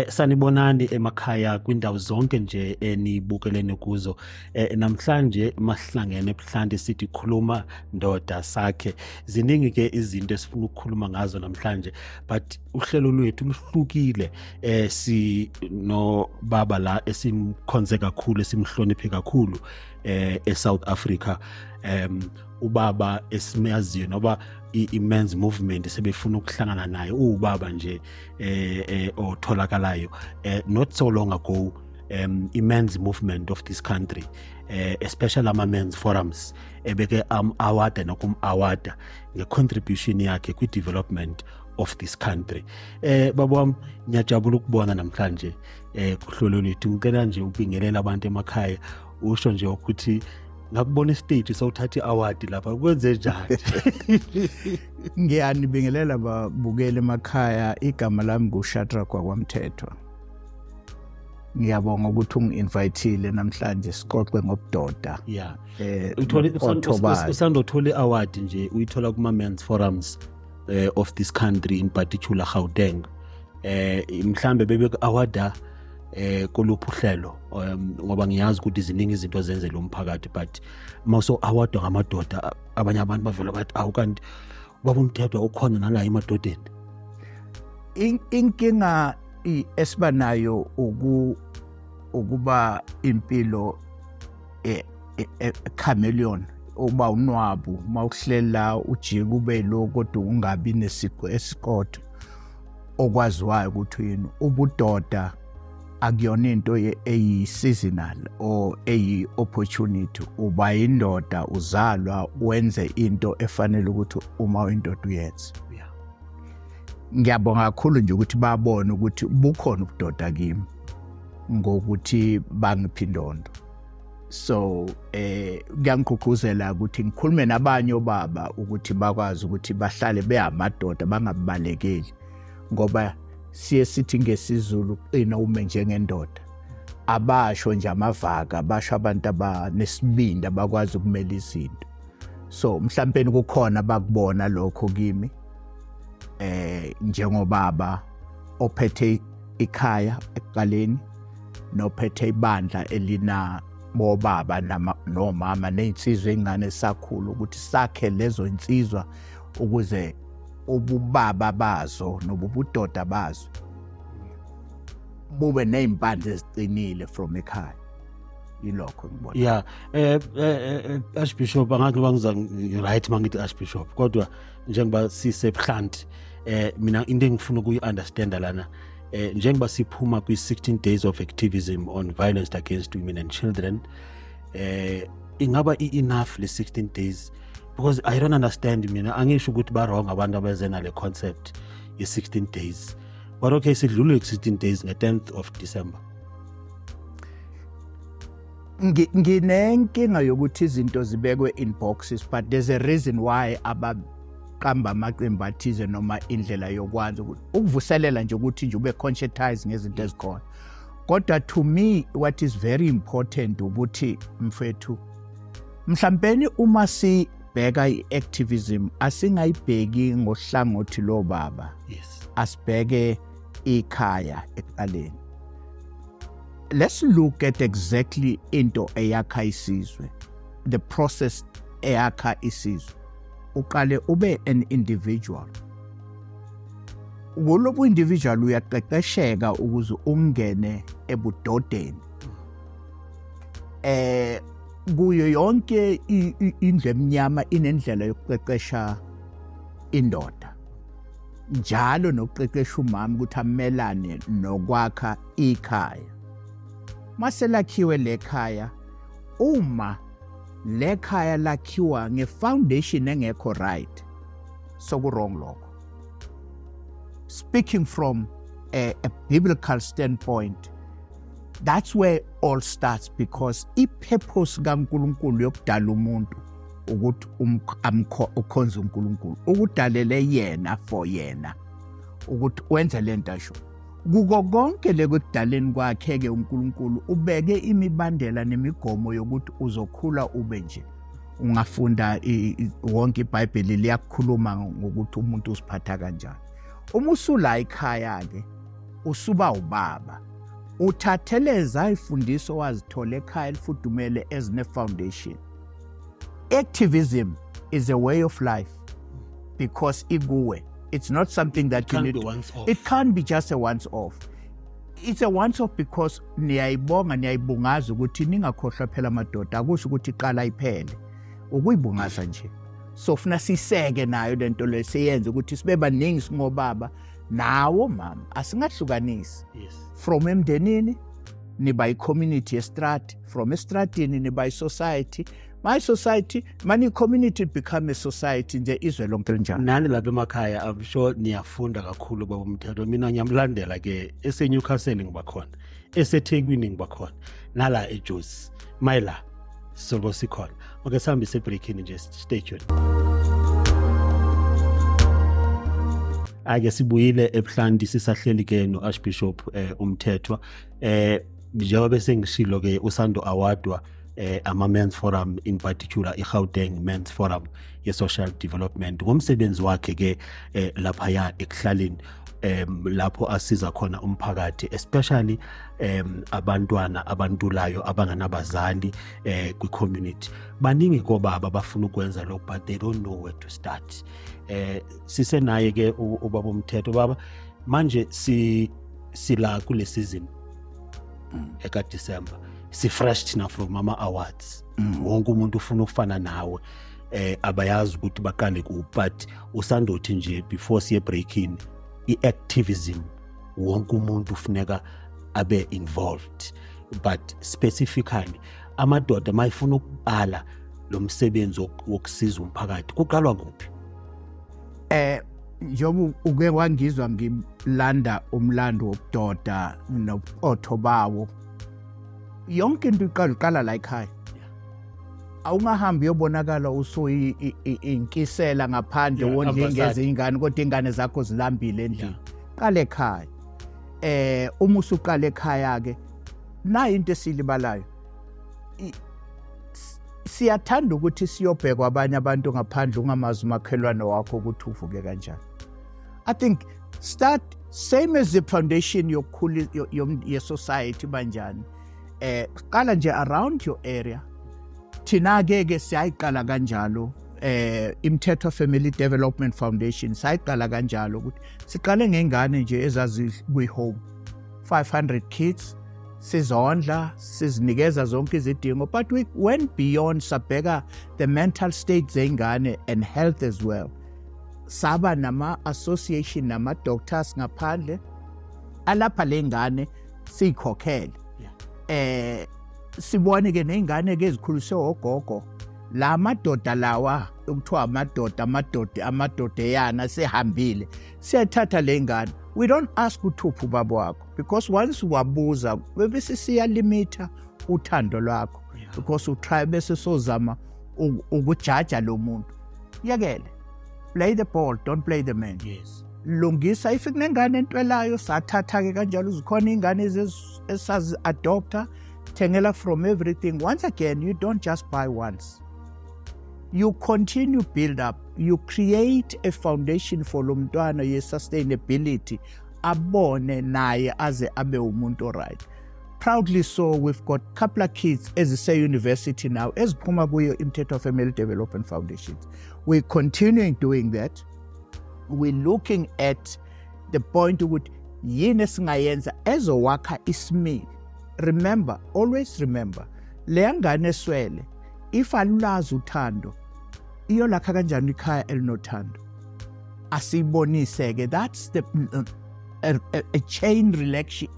Sanibonani emakhaya kwindawo zonke nje enibukelene kuzo. Namhlanje masihlangene ebuhlanti sithi khuluma ndoda sakhe. Ziningi ke izinto esifuna ukukhuluma ngazo namhlanje, but uhlelo lwethu luhlukile. Si no baba la esimkhonze kakhulu, esimhloniphe kakhulu eSouth Africa. Ubaba esimaziyo noba i-men's movement sebefuna ukuhlangana naye, ubaba nje otholakalayo not so long ago. I-men's movement of this country, especially ama-men's forums, ebeke awada nokum-awada nge-contribution yakhe kwi-development of this country. Baba wami, ngiyajabula ukubona namhlanje kuhlelo lethu. Ngicela nje ubingelela abantu emakhaya, usho nje ukuthi ngakubona istage sawuthatha i-award lapha, kwenze njani? Ngiyanibingelela babukele emakhaya. Igama lami nguShadrack kwaMthethwa. Ngiyabonga ukuthi ungi-invitile namhlanje sixoxe ngobudoda. Yeah. Usandothola i-award nje uyithola kuma-men's forums of this country, in particular Gauteng. Mhlambe bebe-awarda koluphi uhlelo, ngoba ngiyazi ukuthi ziningi izinto zenzela umphakathi, but mawuso awardwa ngamadoda abanye abantu bavela bathi awu kanti baba uMthethwa ukhona nala emadodeni. Inkinga esibanayo ukuba impilo chameleon, uba unwabu mawuhlela ujika ube lo kodwa ungabi nesiko esikodwa okwaziwayo ukuthi yini ubudoda. Akuyona into eyi-seasonal or eyi-opportunity. Uba indoda uzalwa wenze into efanele ukuthi uma uyindoda uyenze. Ngiyabonga kakhulu nje ukuthi babone ukuthi bukhona ubudoda kimi ngokuthi bangiphi indondo. So kuyangigqugquzela ukuthi ngikhulume nabanye obaba ukuthi bakwazi ukuthi bahlale behamadoda, bangabalekeli, ngoba siye sithi ngesizulu qina ume njengendoda. Abasho nje amavaka, basho abantu abanesibindi abakwazi ukumela izinto. So mhlawumbe kukhona bakubona lokho kimi njengobaba ophethe ikhaya ekuqaleni, nophethe ibandla elina bobaba nomama neinsizwa engane sakhulu, ukuthi sakhe lezo insizwa ukuze ububaba bazo nobubudoda bazo bube neimpande eziqinile from ekhaya. Yilokho ngibona. Yeah. Archbishop, angakuba right mangithi Archbishop, kodwa njengoba sisebuhlanti, mina into engifuna ukuyi-understanda lana, njengoba siphuma kwi-16 days of activism on violence against women and children, ingaba enough le 16 days? Because I don't understand, mina angisho ukuthi ba wrong abantu abeze nale concept ye 16 days. But okay, sidlule 16 days nge-10th of December. Nginenkinga yokuthi izinto zibekwe in boxes, but there's a reason why abaqamba amaqembu athize noma indlela yokwanza ukuvuselela nje ukuthi nje ube conscientize ngezinto ezikhona. Kodwa to me what is very important ukuthi mfethu, mhlawumbe uma sibheka i-activism asingayibheki ngohlangothi lo baba. Yes. Asibheke ikhaya ekuqaleni. Let's look at exactly into eyakha isizwe, the process eyakha isizwe. Uqale ube an individual. Kulobu individual uyaqeqesheka ukuze ungene ebudodeni. Kuyo yonke indle emnyama inendlela yokuqeqesha indoda. Njalo nokuqeqesha umama ukuthi amelane nokwakha ikhaya. Mase lakhiwe lekhaya, uma lekhaya lakhiwa nge-foundation engekho right, soku-wrong lokho. Speaking from a biblical standpoint, that's where all starts, because i-purpose kaNkulunkulu yokudala umuntu ukuthi ukhonze uNkulunkulu, ukudalele yena for yena, ukuthi wenze lento asho. Kuko konke lekudaleni kwakhe-ke uNkulunkulu ubeke imibandela nemigomo yokuthi uzokhula ube nje. Ungafunda wonke iBhayibheli liyakukhuluma ngokuthi umuntu uziphatha kanjani. Uma usula ekhaya-ke usuba ubaba uthatheleza ifundiso wazithola ekhaya elifudumele ezine foundation. Activism is a way of life because it's not something that you need. It can't be just a once off. It's a once off because niyayibungaza ukuthi ningakhohlwa phela amadoda akusho ukuthi iqala iphele ukuyibungaza nje. So funa siseke nayo lento le siyenze ukuthi sibe baningi singobaba nawo mama asingahlukanisi. From emndenini niba i-community estrat, from estratini niba i-society, my society, many community become a society nje izwe lonke linjani. Nani lapha emakhaya I'm sure niyafunda kakhulu baba Mthethwa. Mina ngiyamlandela ke eseNewcastle ngiba khona, eseThekwini ngiba khona, nala eJozi mayila sobo sikhona. Ake sihambe sebreakini nje, stay tuned. Ake sibuyile Ebuhlanti sisahleli ke no Archbishop uMthethwa njengoba sengishilo ke usando awadwa ama Men's Forum, in particular iGauteng Men's Forum ye social development ngomsebenzi wakhe ke lapha ya ekuhlaleni lapho asiza khona umphakathi, especially abantwana abantulayo abanganabazali kwi community. Baningi kobaba bafuna ukwenza lokho but they don't know where to start. Sisenaye ke ubaba uMthethwa. Baba, manje sila kule season eka December, si fresh thina from mama awards. Wonke umuntu ufuna ukufana nawe, abayazi ukuthi baqale ku, but usandothi nje before siye breaking i-activism wonke umuntu ufuneka abe involved, but specifically amadoda mayifuna ukuqala lo msebenzi wokusiza umphakathi kuqalwa kuphi? Njoba uke wangizwa ngilanda umlando wobudoda nobuqotho bawo, yonke into iqala la ekhaya. Awungahambi uyobonakala usuyinkisela ngaphandle wondlengeze ingane kodwa ingane zakho zilambile endlini. Qala ekhaya. Uma usuqala ekhaya ke na into esilibalayo. Siyathanda ukuthi siyobheka abanye abantu ngaphandle ungamazi umakhelwane wakho ukuthi uvuke kanjani. I think start same as the foundation yokukhula ye society banjani. Qala nje around your area. Thina ke siyayiqala kanjalo Mthethwa Family Development Foundation sayiqala kanjalo ukuthi siqale ngengane nje ezazi kwi home 500 kids sizondla sizinikeza zonke izidingo, but we went beyond sabheka the mental state zengane and health as well. Saba nama association nama doctors ngaphandle alapha lengane sikhokhele. Sibone ke nezingane ke ezikhuliswe ogogo, la madoda lawa ukuthiwa amadoda yana sehambile siyathatha lengane. We don't ask uthupha ubaba wakho because once wabuza bese siyalimita uthando lwakho because u try bese sozama ukujaja lo muntu. Yakele, play the ball, don't play the man. Yes. Lungisa if kunengane entwelayo sathatha ke kanjalo zikhona ingane esazi adopter, thengela from everything. Once again, you don't just buy once. You continue build up. You create a foundation for lo mntwana ye sustainability. Abone naye aze abe umuntu right. Proudly so, we've got a couple of kids as say university now, as Puma Kuyo Mthethwa Family Development Foundation. We're continuing doing that. We're looking at the point with yini singayenza ezowakha ismili. Remember, always remember, le ngane eswele if alulazi uthando iyolakha kanjani ikhaya elinothando. Asibonise ke, that's the a chain reaction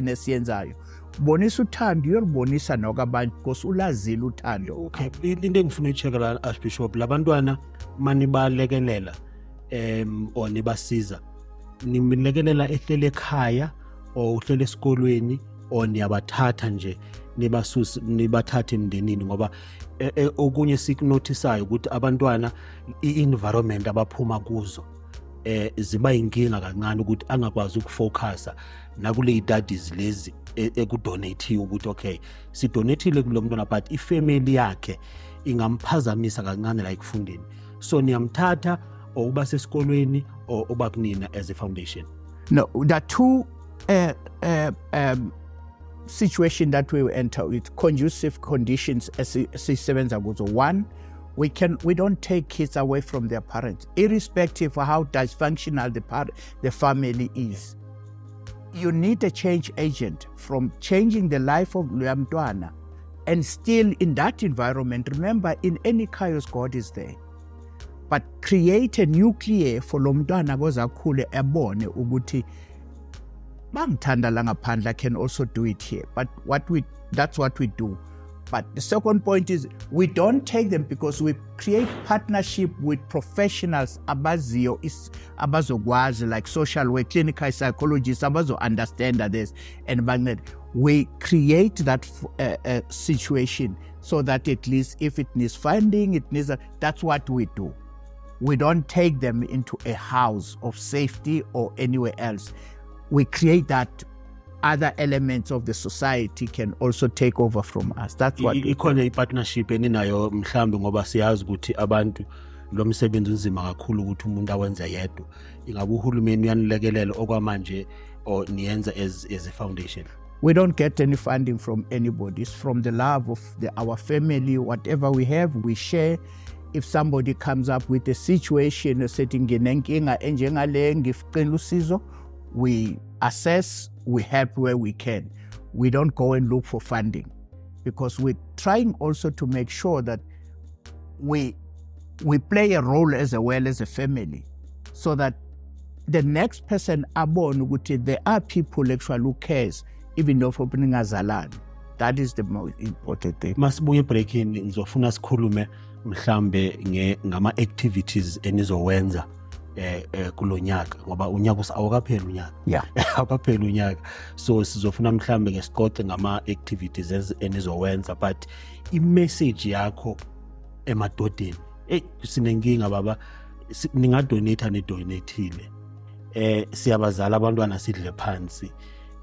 esiyenzayo. Bonisa uthando uyolibonisa nokabanye because ulazile uthando. Okay, into engifuna uyicheka la Archbishop, labantwana manibalekelela or nibasiza, nimlekelela ehlele ekhaya or uhlele esikolweni or niyabathatha nje nibathathe emndenini, ngoba okunye sikunotisayo ukuthi abantwana i-environment abaphuma kuzo ziba inkinga kancane ukuthi angakwazi ukufocusa nakule studies lezi ekudonate ukuthi okay sidonatile kulo mntwana but ifamily yakhe ingamphazamisa kancane la ekufundeni. So niyamthatha or uba sesikolweni or uba kunina as a foundation? No, there are two situation that we will enter with conducive conditions as sisebenza kuzo. One, we don't take kids away from their parents, irrespective of how dysfunctional the family is. You need a change agent from changing the life of Mthwana, and still in that environment. Remember, in any chaos, God is there. But create a nuclear for lo mntwana kozakhule ebone ukuthi bangithanda la ngaphandle, can also do it here. But that's what we do. But the second point is we don't take them because we create partnership with professionals abazokwazi, like social work, clinical psychologists, abazo understand this, and we create that situation so that at least if it needs funding, that's what we do. We don't take them into a house of safety or anywhere else. We create that other elements of the society can also take over from us. That's what ikhona i-partnership eninayo mhlambe ngoba siyazi ukuthi abantu lo msebenzi unzima kakhulu ukuthi umuntu awenze yedwa. Ingabe uhulumeni uyanilekelela okwamanje or niyenza as a foundation? We don't get any funding from anybody. It's from the love of our family. Whatever we have, we share. If somebody comes up with a situation, setting ngenenkinga enjengale ngifcela usizo, we assess, we help where we can. We don't go and look for funding because we're trying also to make sure that we play a role as well as a family, so that the next person abone ukuthi there are people actually who cares, even though for opening azalana. That is the most important thing. Masibuye breaking ngizofuna sikhulume mhlambe ngama activities enizowenza kulonyaka ngoba unyaka awukapheli unyaka. Yeah. Awukapheli unyaka. So sizofuna mhlambe ke siqoqe ngama activities enizowenza, but i-message yakho emadodeni sinenkinga baba, ningadonate nidonatile. Siyabazala abantwana sidle phansi,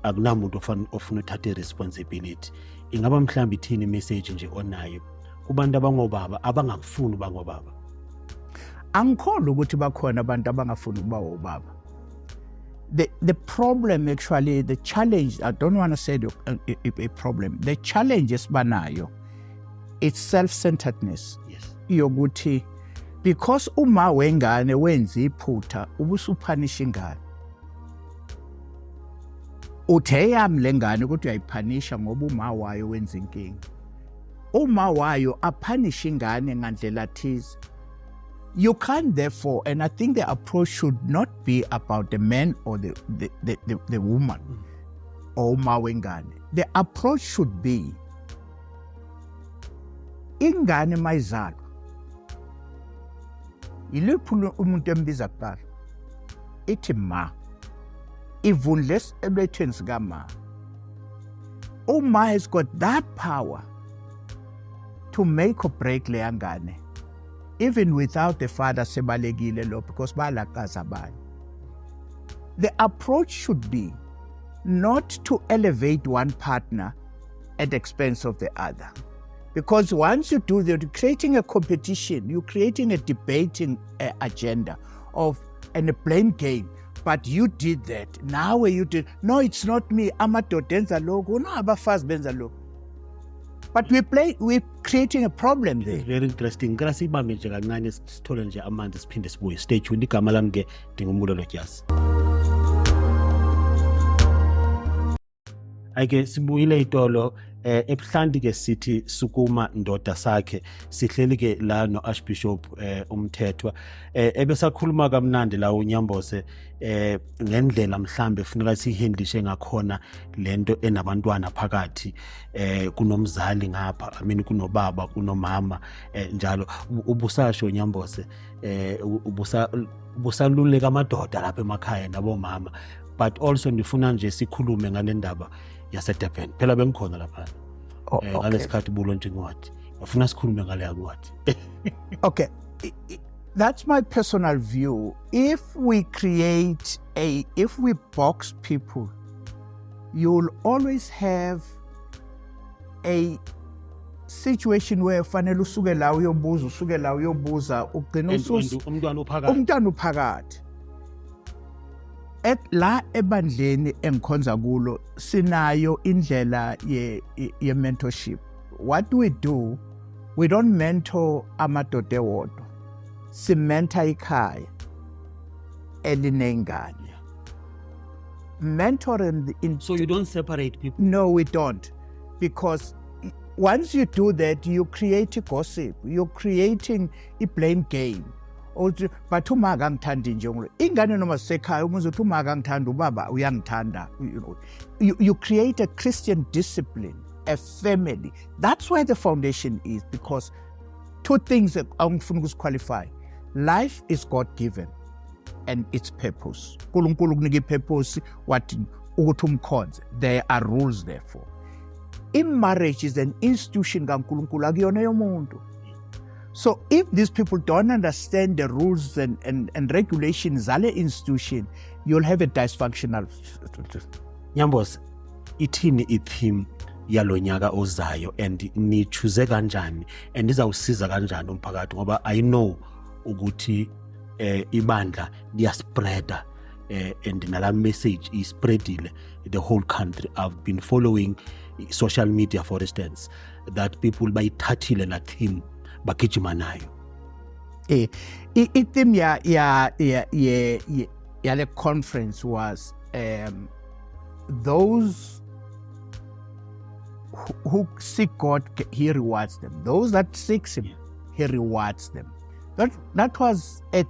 akunamuntu ofuna uthatha responsibility. Ingaba mhlambe ithini message nje onayo kubantu abangobaba abangakufuni bangobaba? Angikholwa ukuthi bakhona abantu abangafuni ukuba obaba. The problem, actually, the challenge, I don't want to say a problem, the challenge esibanayo, it's self-centeredness. Yes. Yokuthi because uma wengane wenza iphutha ubusuphanisha ingane, uthe yami lengane ukuthi uyayiphanisha ngoba uma wayo wenza inkinga. Uma wayo aphanisha ingane ngandlela thize. You can't therefore, and I think the approach should not be about the man or the woman or uma wengane. The approach should be ingane mayizalwa iliphi umuntu embiza kuqala ithi ma, ivundle ebethweni sikama. Uma has got that power to make or break le ngane, even without the father sebalekile lo, because balakaza abanye. The approach should be not to elevate one partner at the expense of the other. Because once you do that, you're creating a competition, you're creating a debating agenda and a blame game. But you did that. Now you did. No, it's not me. Amadoda enza lokho. No, abafazi benza lokho. But we're creating a problem there. It's very interesting. Ngicela sibambe nje kancane sithole nje amanzi siphinde sibuye. Stay tuned. Igama lami ke ndingumbulo Jasi. Ake sibuyile itolo Ebuhlanti ke sithi sukuma ndoda sakhe, sihleli ke la no Archbishop Mthethwa ebesakhuluma kamnandi la uNyambose ngendlela mhlambe kufuneka sihandlishe ngakhona lento enabantwana phakathi kunomzali ngapha, I mean kunobaba kunomama njalo ubusasho uNyambose ubusaluleka amadoda lapha emakhaya nabomama, but also ndifuna nje sikhulume ngale ndaba yaseDurban. Phela bengikhona lapha. Ngalesikhathi bulonje ngwathi. Ngifuna sikhulume ngale yakwathi. Okay. That's my personal view. If we box people, you'll always have a situation where fanele usuke la uyobuza ugcina umntwana uphakathi. Umntwana uphakathi. La ebandleni engikhonza kulo sinayo indlela ye mentorship. What do? We don't mentor amadoda ewodwa. Si mentor ikhaya elinengane. Mentoring So you don't separate people? No, we don't. Because once you do that, you create a gossip. You're creating a blame game. But uma akangithandi nje ingane noma sekhaya umuzi uthi uma akangithanda ubaba uyangithanda. You create a Christian discipline, a family. That's where the foundation is, because two things that angifuna ukuqualify. Life is God-given and its purpose. uNkulunkulu kunika ipurpose wathi ukuthi umkhonze. There are rules therefore. In marriage is an institution kaNkulunkulu akuyona yomuntu. So if these people don't understand the rules and regulations zale institution, you'll have a dysfunctional. Nyambos, ithini i-theme yalonyaka ozayo and nichoose kanjani and izawusiza kanjani umphakathi ngoba I know ukuthi ibandla liyaspreada and nala message is spreadile the whole country. I've been following social media, for instance, that people bayithathile la theme bagijima nayo. I-theme yale conference was those who seek God, he rewards them. Those that seek him, he rewards them. That was a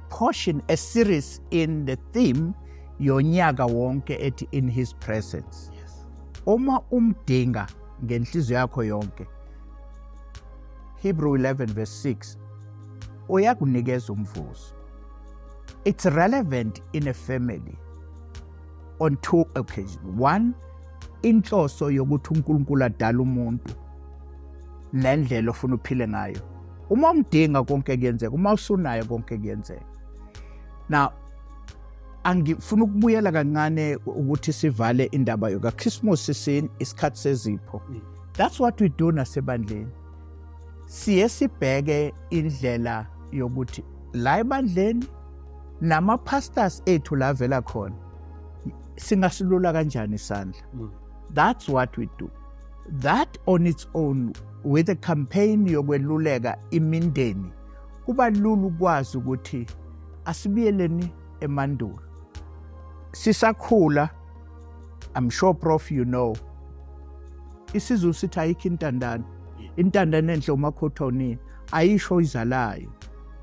portion, a series in the theme yonyaka wonke ethi in his presence. Yes. Uma umdinga ngenhliziyo yakho yonke, Hebrew 11 verse 6, uyakunikeza umvuzo. It's relevant in a family on two occasions. One, inhloso yokuthi uNkulunkulu adala umuntu nendlela ofuna uphile ngayo. Uma umdinga konke kuyenzeka, uma usunayo konke kuyenzeka. Now, angifuna ukubuyela kancane ukuthi sivale indaba yoka Christmas sesini isikhathi sezipho. That's what we do nasebandleni. Siye sibheke indlela yokuthi la ebandleni nama pastors ethu la vela khona singasilula kanjani isandla. That's what we do. That on its own, with a campaign yokweluleka imindeni, kuba lulu ukwazi ukuthi asibiyeleni emandulo. Sisakhula, I'm sure Prof you know, isizulu sithi ayikho intandane. Intandane enhle umakhothoni ayisho izalayo.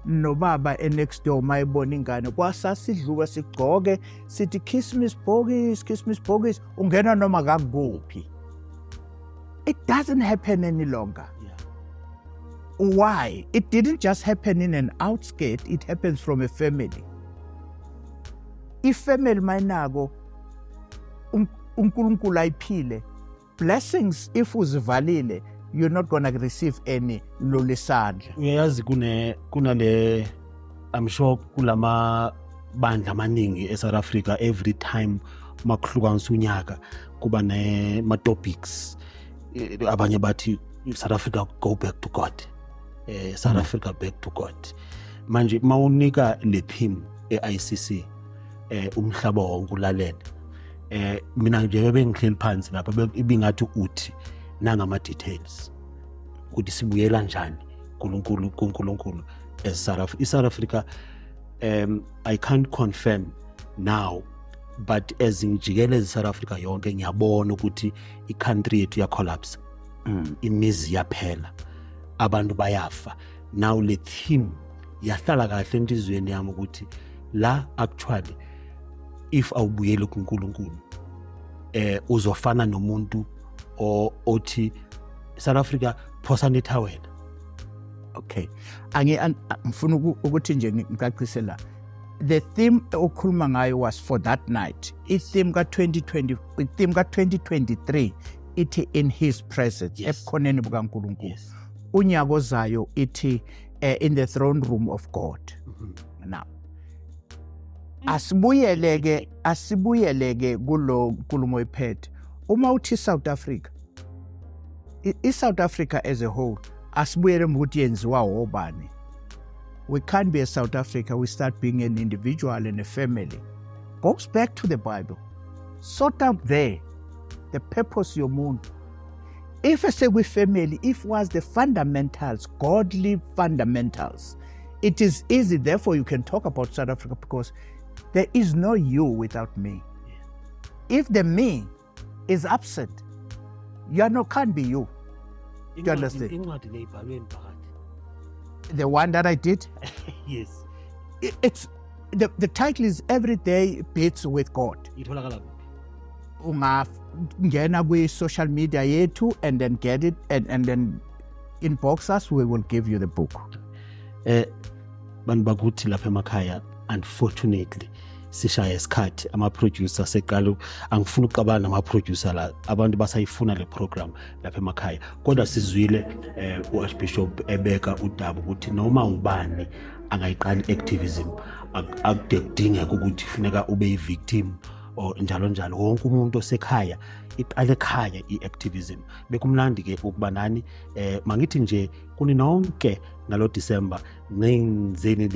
Nobaba next door mayibona ingane kwasasidluka sigcoke sithi Christmas bogies ungena noma kakuphi. It doesn't happen any longer. Yeah. Why? It didn't just happen in an outskirt, it happens from a family. If family mayinako uNkulunkulu ayiphile, blessings if uzivalile, you're not going to receive any lolisandla. Uyazi kunale I'm sure kulama bandla amaningi eSouth Africa every time makuhlukanisa unyaka kuba ma topics abanye bathi South Africa go back to God. South Africa back to God. Manje mawunika le theme eICC umhlaba wonke ulalela. Mina nje bengihleli phansi lapha ibingathi uthi nangama details ukuthi sibuyela njani kuNkulunkulu as South Africa. I can't confirm now, but as ngijikeleza South Africa yonke ngiyabona ukuthi i-country yethu ya collapse. Imizi yaphela, abantu bayafa. Now le theme yahlala kahle entizweni yami ukuthi la actually if awubuyele kuNkulunkulu uzofana nomuntu othi South Africa phosana ithawela. Okay. Ngifuna ukuthi nje ngicacise la. The theme okhuluma ngayo was for that night. I-theme ka-2023 ithi in his presence, ebukhoneni bukaNkulunkulu. Unyaka ozayo ithi in the throne room of God. Now, asibuyeleke kulo nkulumo iphethe. Uma uthi South Africa, South Africa as a whole, asibuyele ukuthi yenziwa obani. We can't be a South Africa, we start being an individual and a family. goes back to the Bible. Sort out there the purpose yomuntu. If I say we family, if was the fundamentals, godly fundamentals, it is easy. Therefore, you can talk about South Africa because there is no you without me. If the me is absent, can't be you. You understand? The one that I did? Yes. It's the title is Everyday Bits with God. Ungangena kwi-social media yethu and then get it and then inbox us, we will give you the book. Bantu bakuthi lapha emakhaya, unfortunately sishaya isikhathi ama-producer seqala angifuna ukuqabana nama-producer la abantu basayifuna le program lapha emakhaya, kodwa sizwile u-Archbishop ebeka udaba ukuthi noma ubani angayiqala i-activism, akude kudingeka ukuthi funeka ube yi-victim or njalo njalo. Wonke umuntu osekhaya iqale ekhaya i-activism. Bekumnandi ke ukuba nani mangithi nje kuni nonke ngalo December ngenzeni